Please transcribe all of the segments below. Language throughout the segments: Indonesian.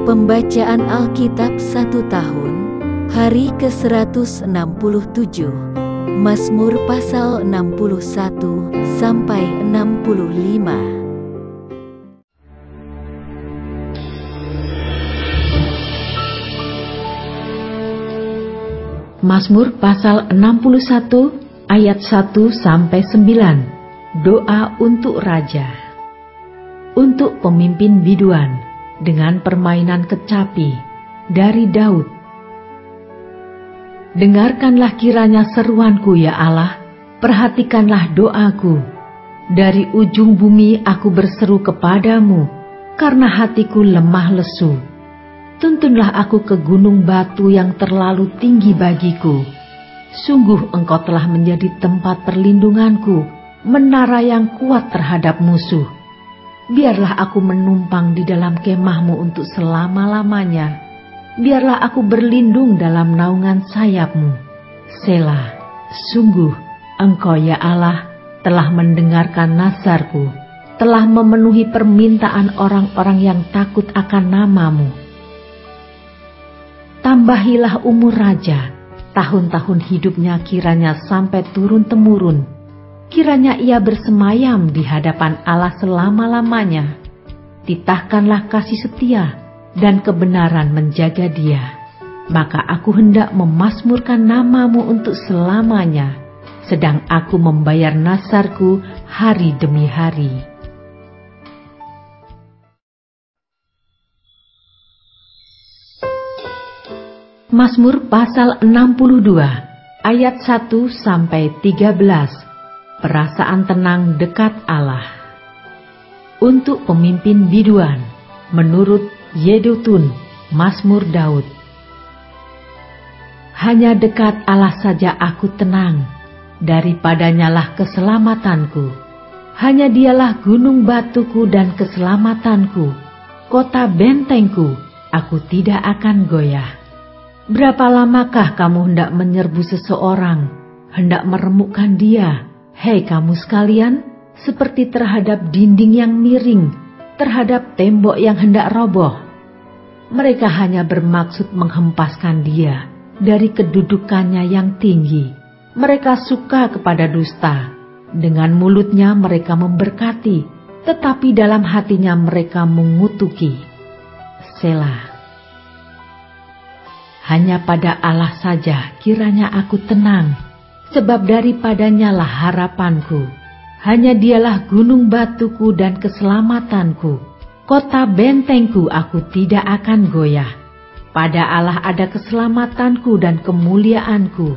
Pembacaan Alkitab 1 tahun, hari ke-167, Mazmur pasal 61 sampai 65. Mazmur pasal 61 ayat 1 sampai 9. Doa untuk raja. Untuk pemimpin biduan dengan permainan kecapi dari Daud. Dengarkanlah kiranya seruanku ya Allah, perhatikanlah doaku. Dari ujung bumi aku berseru kepadamu, karena hatiku lemah lesu. Tuntunlah aku ke gunung batu yang terlalu tinggi bagiku. Sungguh engkau telah menjadi tempat perlindunganku, menara yang kuat terhadap musuh. Biarlah aku menumpang di dalam kemahmu untuk selama-lamanya. Biarlah aku berlindung dalam naungan sayapmu. Selah, sungguh engkau ya Allah telah mendengarkan nazarku, telah memenuhi permintaan orang-orang yang takut akan namamu. Tambahilah umur raja, tahun-tahun hidupnya kiranya sampai turun-temurun. Kiranya ia bersemayam di hadapan Allah selama-lamanya. Titahkanlah kasih setia dan kebenaran menjaga dia. Maka aku hendak memazmurkan namamu untuk selamanya, sedang aku membayar nazarku hari demi hari. Mazmur pasal 62 ayat 1 sampai 13. Perasaan tenang dekat Allah. Untuk pemimpin biduan, menurut Yedutun, Mazmur Daud. Hanya dekat Allah saja aku tenang, daripadanyalah keselamatanku. Hanya dialah gunung batuku dan keselamatanku, kota bentengku, aku tidak akan goyah. Berapa lamakah kamu hendak menyerbu seseorang, hendak meremukkan dia? Hei kamu sekalian, seperti terhadap dinding yang miring, terhadap tembok yang hendak roboh. Mereka hanya bermaksud menghempaskan dia dari kedudukannya yang tinggi. Mereka suka kepada dusta. Dengan mulutnya mereka memberkati, tetapi dalam hatinya mereka mengutuki. Selah. Hanya pada Allah saja kiranya aku tenang, sebab daripadanyalah harapanku. Hanya dialah gunung batuku dan keselamatanku, kota bentengku, aku tidak akan goyah. Pada Allah ada keselamatanku dan kemuliaanku,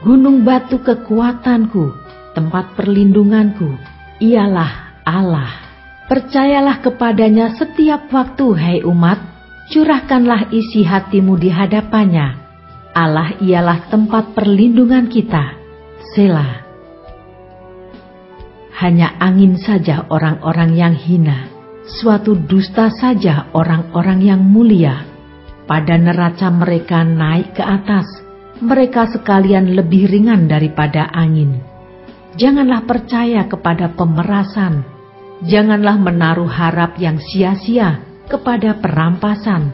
gunung batu kekuatanku, tempat perlindunganku, ialah Allah. Percayalah kepadanya setiap waktu, hai umat, curahkanlah isi hatimu di hadapannya. Allah ialah tempat perlindungan kita. Selah. Hanya angin saja orang-orang yang hina, suatu dusta saja orang-orang yang mulia. Pada neraca mereka naik ke atas, mereka sekalian lebih ringan daripada angin. Janganlah percaya kepada pemerasan, janganlah menaruh harap yang sia-sia kepada perampasan.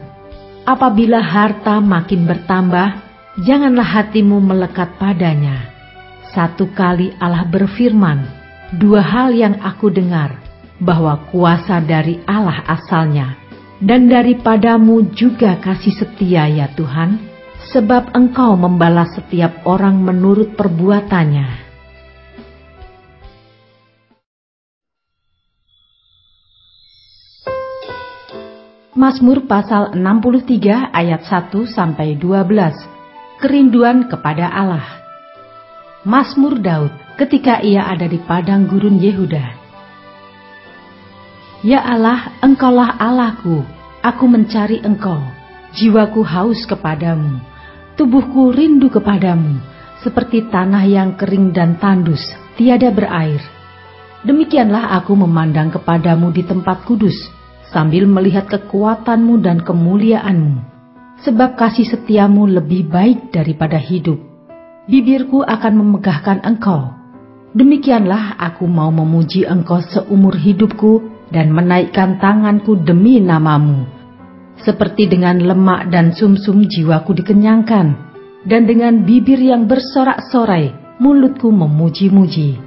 Apabila harta makin bertambah, janganlah hatimu melekat padanya. Satu kali Allah berfirman, dua hal yang aku dengar, bahwa kuasa dari Allah asalnya, dan daripadamu juga kasih setia ya Tuhan, sebab Engkau membalas setiap orang menurut perbuatannya. Mazmur pasal 63 ayat 1 sampai 12. Kerinduan kepada Allah. Mazmur Daud ketika ia ada di padang gurun Yehuda. Ya Allah, Engkaulah Allahku, aku mencari Engkau. Jiwaku haus kepadamu, tubuhku rindu kepadamu, seperti tanah yang kering dan tandus, tiada berair. Demikianlah aku memandang kepadamu di tempat kudus, sambil melihat kekuatanmu dan kemuliaanmu. Sebab kasih setiamu lebih baik daripada hidup. Bibirku akan memegahkan Engkau. Demikianlah aku mau memuji Engkau seumur hidupku dan menaikkan tanganku demi namamu. Seperti dengan lemak dan sumsum jiwaku dikenyangkan, dan dengan bibir yang bersorak-sorai mulutku memuji-muji.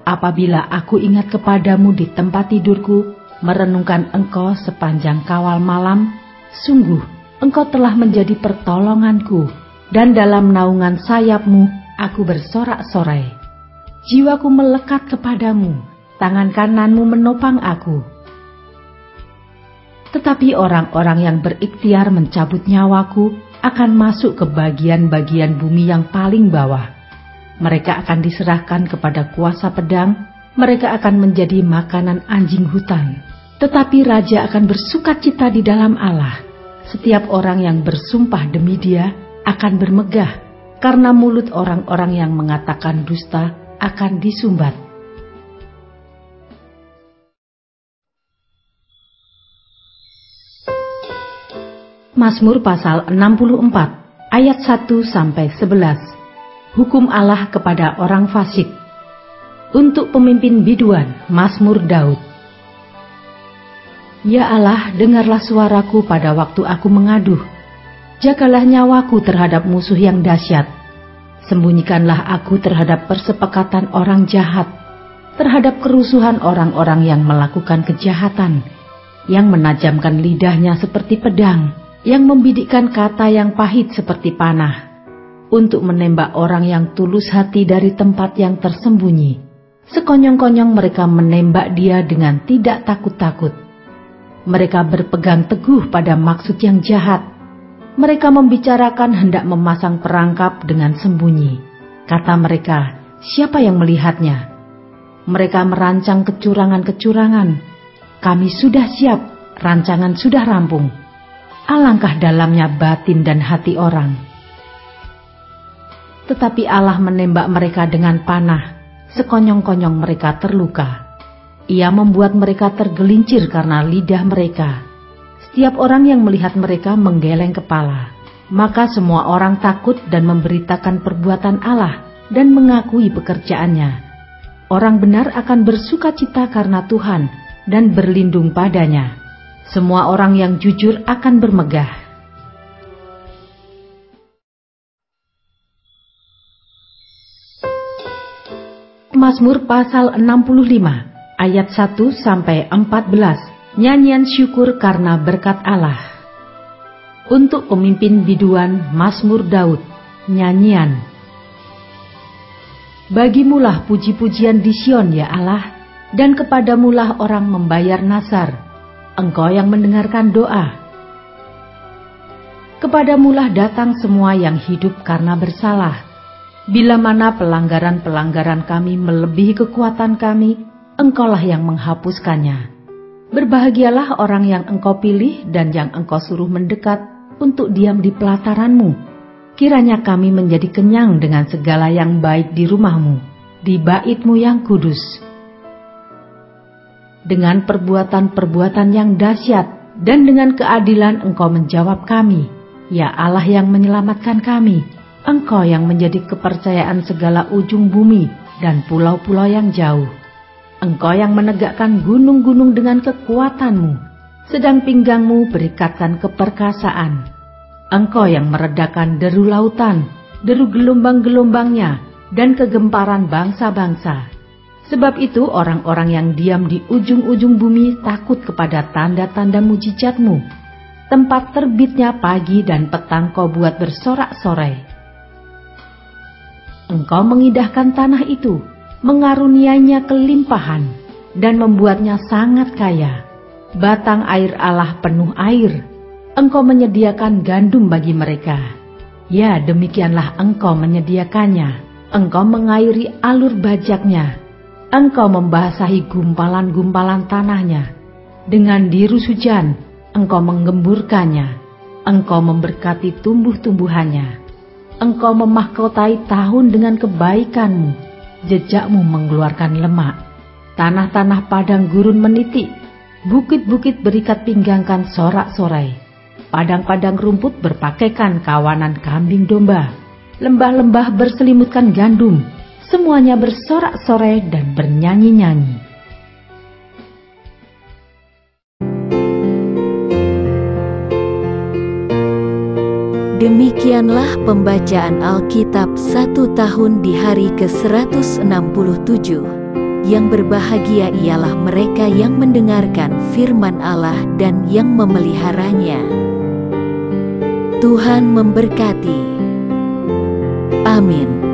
Apabila aku ingat kepadamu di tempat tidurku, merenungkan Engkau sepanjang kawal malam, sungguh Engkau telah menjadi pertolonganku, dan dalam naungan sayap-Mu aku bersorak-sorai. Jiwaku melekat kepadamu, tangan kanan-Mu menopang aku. Tetapi orang-orang yang berikhtiar mencabut nyawaku akan masuk ke bagian-bagian bumi yang paling bawah. Mereka akan diserahkan kepada kuasa pedang, mereka akan menjadi makanan anjing hutan. Tetapi raja akan bersukacita di dalam Allah. Setiap orang yang bersumpah demi Dia akan bermegah, karena mulut orang-orang yang mengatakan dusta akan disumbat. Mazmur pasal 64 ayat 1-11. Hukum Allah kepada orang fasik. Untuk pemimpin biduan, Mazmur Daud. Ya Allah, dengarlah suaraku pada waktu aku mengaduh. Jagalah nyawaku terhadap musuh yang dahsyat. Sembunyikanlah aku terhadap persepakatan orang jahat, terhadap kerusuhan orang-orang yang melakukan kejahatan, yang menajamkan lidahnya seperti pedang, yang membidikkan kata yang pahit seperti panah, untuk menembak orang yang tulus hati dari tempat yang tersembunyi. Sekonyong-konyong mereka menembak Dia dengan tidak takut-takut. Mereka berpegang teguh pada maksud yang jahat. Mereka membicarakan hendak memasang perangkap dengan sembunyi. Kata mereka, siapa yang melihatnya? Mereka merancang kecurangan-kecurangan. Kami sudah siap, rancangan sudah rampung. Alangkah dalamnya batin dan hati orang. Tetapi Allah menembak mereka dengan panah, sekonyong-konyong mereka terluka. Ia membuat mereka tergelincir karena lidah mereka. Setiap orang yang melihat mereka menggeleng kepala. Maka semua orang takut dan memberitakan perbuatan Allah dan mengakui pekerjaannya. Orang benar akan bersukacita karena Tuhan dan berlindung padanya. Semua orang yang jujur akan bermegah. Mazmur pasal 65 ayat 1-14. Nyanyian syukur karena berkat Allah. Untuk pemimpin biduan, Mazmur Daud. Nyanyian. Bagimulah puji-pujian di Sion ya Allah, dan kepadamulah orang membayar nazar. Engkau yang mendengarkan doa. Kepadamulah datang semua yang hidup karena bersalah. Bila mana pelanggaran-pelanggaran kami melebihi kekuatan kami, Engkaulah yang menghapuskannya. Berbahagialah orang yang Engkau pilih dan yang Engkau suruh mendekat untuk diam di pelataran-Mu. Kiranya kami menjadi kenyang dengan segala yang baik di rumah-Mu, di bait-Mu yang kudus. Dengan perbuatan-perbuatan yang dahsyat dan dengan keadilan Engkau menjawab kami. Ya Allah yang menyelamatkan kami, Engkau yang menjadi kepercayaan segala ujung bumi dan pulau-pulau yang jauh. Engkau yang menegakkan gunung-gunung dengan kekuatan-Mu, sedang pinggang-Mu berikatkan keperkasaan. Engkau yang meredakan deru lautan, deru gelombang-gelombangnya, dan kegemparan bangsa-bangsa. Sebab itu orang-orang yang diam di ujung-ujung bumi takut kepada tanda-tanda mujizat-Mu. Tempat terbitnya pagi dan petang Kau buat bersorak-sorai. Engkau mengindahkan tanah itu, mengaruniainya kelimpahan, dan membuatnya sangat kaya. Batang air Allah penuh air. Engkau menyediakan gandum bagi mereka. Ya, demikianlah Engkau menyediakannya. Engkau mengairi alur bajaknya. Engkau membasahi gumpalan-gumpalan tanahnya. Dengan dirus hujan, Engkau menggemburkannya. Engkau memberkati tumbuh-tumbuhannya. Engkau memahkotai tahun dengan kebaikan-Mu. Jejak-Mu mengeluarkan lemak. Tanah-tanah padang gurun menitik. Bukit-bukit berikat pinggangkan sorak-sorai. Padang-padang rumput berpakaikan kawanan kambing domba. Lembah-lembah berselimutkan gandum. Semuanya bersorak-sorai dan bernyanyi-nyanyi. Demikianlah pembacaan Alkitab 1 tahun di hari ke-167. Yang berbahagia ialah mereka yang mendengarkan firman Allah dan yang memeliharanya. Tuhan memberkati. Amin.